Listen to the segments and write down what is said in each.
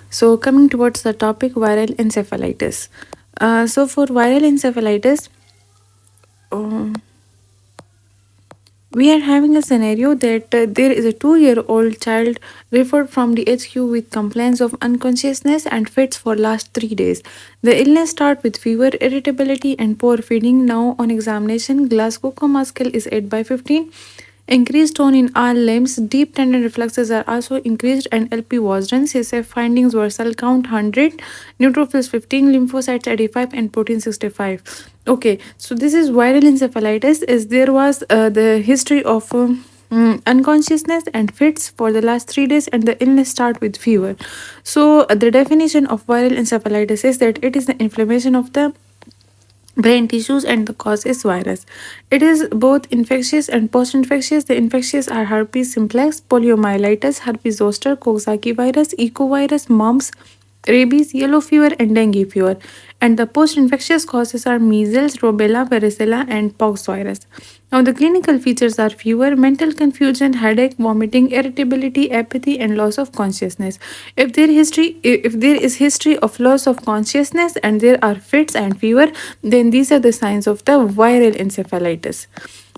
So, coming towards the topic viral encephalitis. For viral encephalitis, um, we are having a scenario that there is a 2-year-old child referred from the HQ with complaints of unconsciousness and fits for last 3 days. The illness start with fever, irritability, and poor feeding. Now, on examination, Glasgow Coma scale is 8 by 15. Increased tone in all limbs, deep tendon reflexes are also increased, and LP was done. CSF findings were cell count 100, neutrophils 15, lymphocytes 85, and protein 65. Okay, so this is viral encephalitis. Is there was the history of unconsciousness and fits for the last 3 days, and the illness start with fever. So the definition of viral encephalitis is that it is the inflammation of the brain tissues and the cause is virus. It is both infectious and post-infectious. The infectious are herpes simplex, poliomyelitis, herpes zoster, coxsackie virus, ecovirus, mumps, rabies, yellow fever, and dengue fever. And the post-infectious causes are measles, rubella, varicella, and pox virus. Now, the clinical features are fever, mental confusion, headache, vomiting, irritability, apathy, and loss of consciousness. If there is history of loss of consciousness and there are fits and fever, then these are the signs of the viral encephalitis.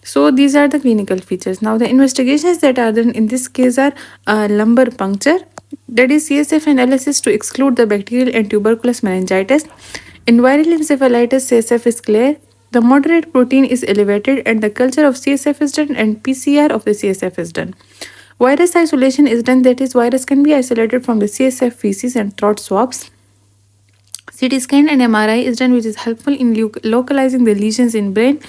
So these are the clinical features. Now the investigations that are done in this case are lumbar puncture, that is CSF analysis to exclude the bacterial and tuberculous meningitis. In viral encephalitis, CSF is clear. The moderate protein is elevated and the culture of CSF is done and PCR of the CSF is done. Virus isolation is done, that is, virus can be isolated from the CSF feces and throat swabs. CT scan and MRI is done, which is helpful in localizing the lesions in brain.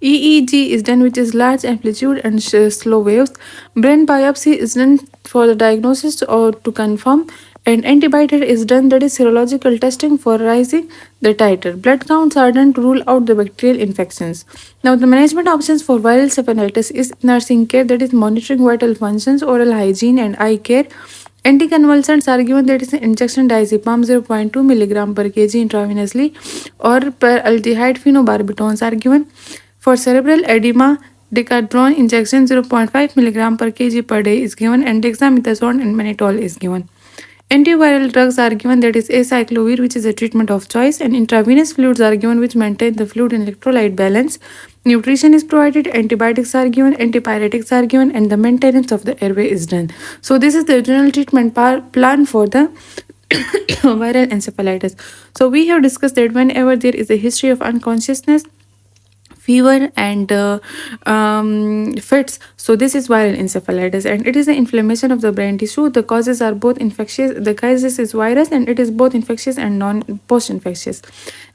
EEG is done, which is large amplitude and slow waves. Brain biopsy is done for the diagnosis or to confirm. And antibiotic is done, that is serological testing for rising the titer. Blood counts are done to rule out the bacterial infections. Now, the management options for viral encephalitis is nursing care, that is monitoring vital functions, oral hygiene, and eye care. Anticonvulsants are given, that is injection diazepam 0.2 milligram per kg intravenously, or per aldehyde phenobarbitons are given. For cerebral edema, decadron injection 0.5 milligram per kg per day is given, and dexamethasone and mannitol is given. Antiviral drugs are given, that is acyclovir, which is a treatment of choice, and intravenous fluids are given, which maintain the fluid and electrolyte balance. Nutrition is provided, antibiotics are given, antipyretics are given, and the maintenance of the airway is done. So this is the general treatment plan for the viral encephalitis. So we have discussed that whenever there is a history of unconsciousness, fever, and fits, so this is viral encephalitis and it is the inflammation of the brain tissue. The causes are both infectious, the causes is virus, and it is both infectious and non post infectious.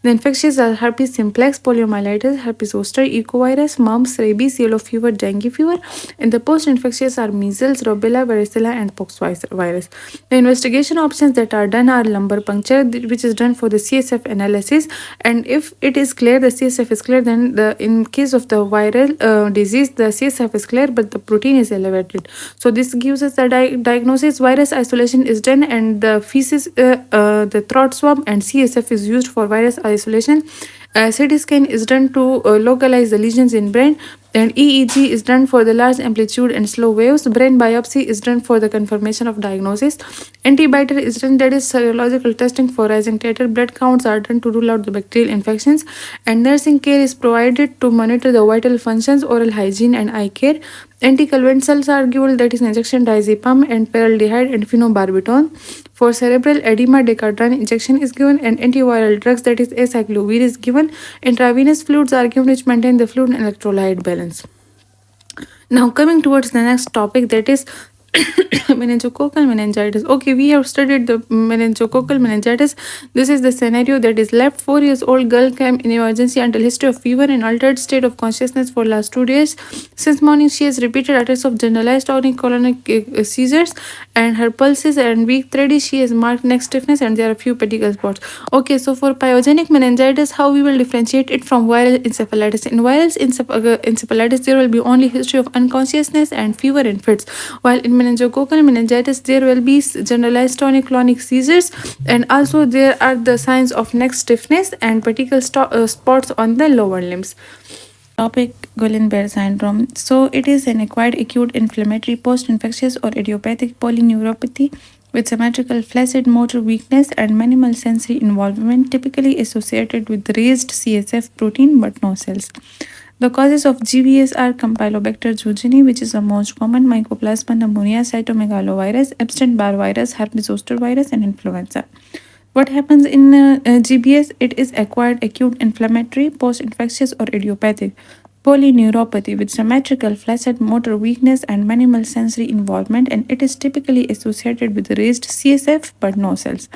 The infectious are herpes simplex, poliomyelitis, herpes zoster, ecovirus, mumps, rabies, yellow fever, dengue fever, and the post infectious are measles, rubella, varicella, and pox virus. The investigation options that are done are lumbar puncture, which is done for the CSF analysis, and if it is clear, the CSF is clear, then in case of the viral disease, the CSF is clear but the protein is elevated. So this gives us the diagnosis. Virus isolation is done, and the feces, the throat swab, and CSF is used for virus isolation. CT scan is done to localize the lesions in brain, and EEG is done for the large amplitude and slow waves. Brain biopsy is done for the confirmation of diagnosis. Antibiotic is done, that is serological testing for rising titer. Blood counts are done to rule out the bacterial infections, and nursing care is provided to monitor the vital functions, oral hygiene, and eye care. Anticonvulsants are given, that is injection diazepam and paraldehyde and phenobarbital. For cerebral edema, decadron injection is given, and antiviral drugs, that is acyclovir, is given. Intravenous fluids are given, which maintain the fluid and electrolyte balance. Now coming towards the next topic, that is meningococcal meningitis. Okay, we have studied the meningococcal meningitis. This is the scenario that is left. 4 years old girl came in emergency until history of fever and altered state of consciousness for last 2 days. Since morning, she has repeated attacks of generalized tonic-clonic seizures, and her pulses and weak 3D. She has marked neck stiffness, and there are a few pedicle spots. Okay, so for pyogenic meningitis, how we will differentiate it from viral encephalitis? In viral encephalitis, there will be only history of unconsciousness and fever and fits, while in meningococcal meningitis, there will be generalized tonic-clonic seizures, and also there are the signs of neck stiffness and pedicle spots on the lower limbs. Topic: Guillain-Barré syndrome. So it is an acquired acute inflammatory post-infectious or idiopathic polyneuropathy with symmetrical flaccid motor weakness and minimal sensory involvement, typically associated with raised CSF protein but no cells. The causes of GBS are Campylobacter jejuni, which is the most common, Mycoplasma pneumonia, cytomegalovirus, Epstein-Barr virus, Herpes Zoster virus, and influenza. What happens in GBS? It is acquired acute inflammatory, post-infectious, or idiopathic polyneuropathy with symmetrical flaccid motor weakness and minimal sensory involvement, and it is typically associated with raised CSF but no cells.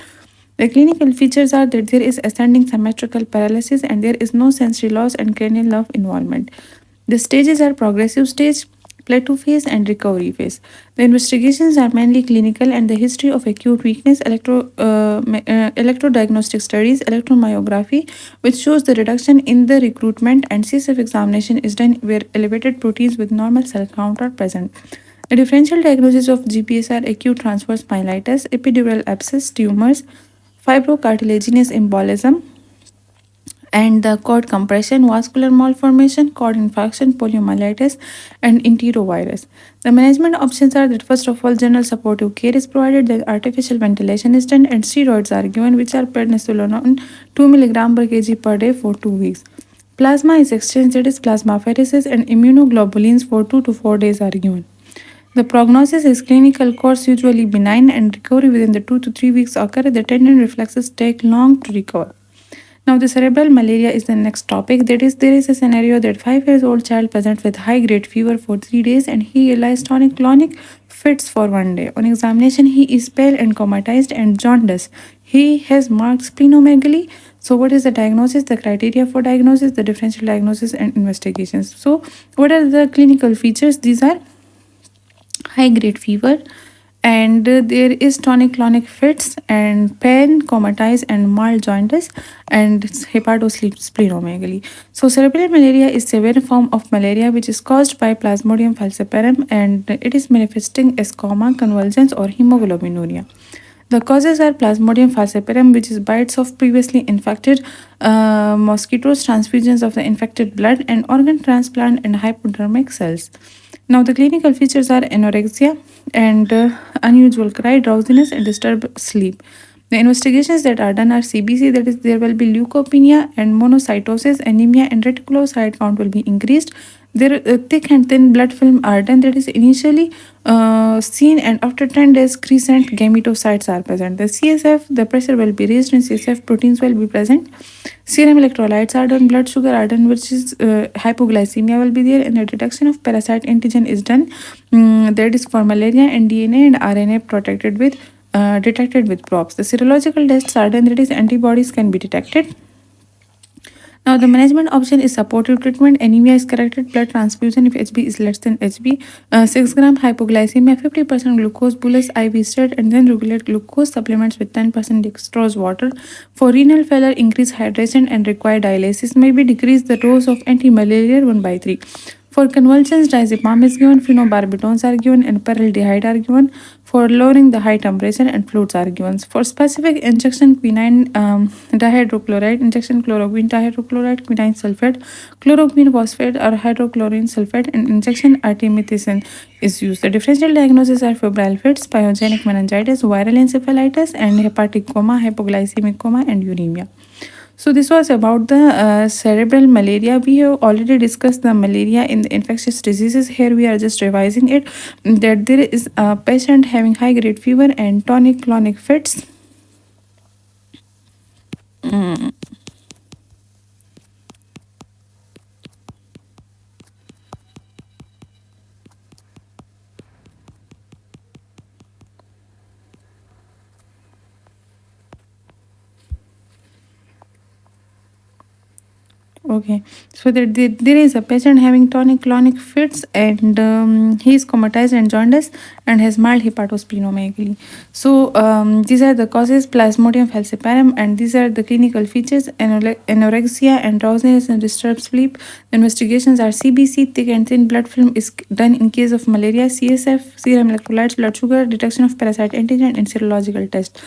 The clinical features are that there is ascending symmetrical paralysis and there is no sensory loss and cranial nerve involvement. The stages are progressive stage, plateau phase, and recovery phase. The investigations are mainly clinical and the history of acute weakness, electrodiagnostic studies, electromyography, which shows the reduction in the recruitment, and CSF examination is done where elevated proteins with normal cell count are present. The differential diagnosis of GPS are acute transverse myelitis, epidural abscess, tumors, fibrocartilaginous embolism, and the cord compression, vascular malformation, cord infarction, poliomyelitis, and enterovirus. The management options are that first of all, general supportive care is provided, that artificial ventilation is done, and steroids are given, which are prednisolone 2 mg per kg per day for 2 weeks. Plasma is exchanged, that is plasmapheresis, and immunoglobulins for 2 to 4 days are given. The prognosis is clinical course usually benign and recovery within the 2 to 3 weeks occur. The tendon reflexes take long to recover. Now, the cerebral malaria is the next topic. That is, there is a scenario that 5 years old child presents with high grade fever for 3 days and he relies tonic-clonic fits for 1 day. On examination, he is pale and comatized and jaundice. He has marked splenomegaly. So, what is the diagnosis? The criteria for diagnosis, the differential diagnosis, and investigations. So, what are the clinical features? These are high grade fever, and there is tonic clonic fits and pain, comatise, and mild jaundice, and hepatosplenomegaly. So cerebral malaria is severe form of malaria which is caused by Plasmodium falciparum, and it is manifesting as coma, convulsions, or hemoglobinuria. The causes are Plasmodium falciparum, which is bites of previously infected mosquitoes, transfusions of the infected blood, and organ transplant and hypodermic cells. Now, the clinical features are anorexia and unusual cry, drowsiness, and disturbed sleep. The investigations that are done are CBC, that is, there will be leukopenia and monocytosis, anemia, and reticulocyte count will be increased. Their thick and thin blood film are done, that is initially seen, and after 10 days, crescent gametocytes are present. The CSF, the pressure will be raised, and CSF proteins will be present. Serum electrolytes are done, blood sugar are done, which is hypoglycemia will be there, and the detection of parasite antigen is done. That is for malaria, and DNA and RNA protected with detected with probes. The serological tests are done, that is antibodies can be detected. Now, the management option is supportive treatment. Anemia is corrected, blood transfusion if HB is less than HB, 6 gram hypoglycemia, 50% glucose bolus, IV stat, and then regulate glucose supplements with 10% dextrose water. For renal failure, increase hydration and require dialysis. Maybe decrease the dose of anti-malarial 1/3. For convulsions, diazepam is given, phenobarbitons are given, and paraldehyde are given. For lowering the high temperature, and fluids are given. For specific injection, quinine dihydrochloride, injection chloroquine dihydrochloride, quinine sulfate, chloroquine phosphate, or hydrochlorine sulfate, and injection artemisinin is used. The differential diagnoses are febrile fits, pyogenic meningitis, viral encephalitis, and hepatic coma, hypoglycemic coma, and uremia. So this was about the cerebral malaria. We have already discussed the malaria in the infectious diseases. Here we are just revising it, that there is a patient having high grade fever and tonic clonic fits. Okay, so there is a patient having tonic clonic fits, and he is comatized and jaundice and has mild hepatosplenomegaly. So these are the causes: Plasmodium falciparum, and these are the clinical features: anorexia and drowsiness and disturbed sleep. The investigations are CBC, thick and thin blood film is done in case of malaria, CSF, serum electrolytes, blood sugar, detection of parasite antigen, and serological test.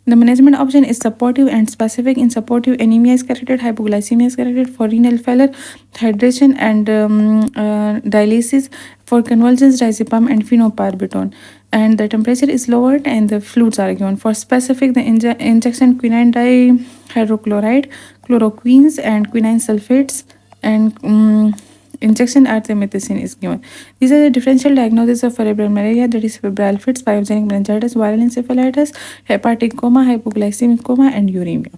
The management option is supportive and specific. In supportive, anemia is corrected, hypoglycemia is corrected. For renal failure, hydration and dialysis. For convulsions, diazepam and phenobarbital. And the temperature is lowered and the fluids are given. For specific, the injection quinine dihydrochloride, chloroquines, and quinine sulfates, and injection artemisinin is given. These are the differential diagnoses of cerebral malaria, that is febrile fits, pyogenic meningitis, viral encephalitis, hepatic coma, hypoglycemic coma, and uremia.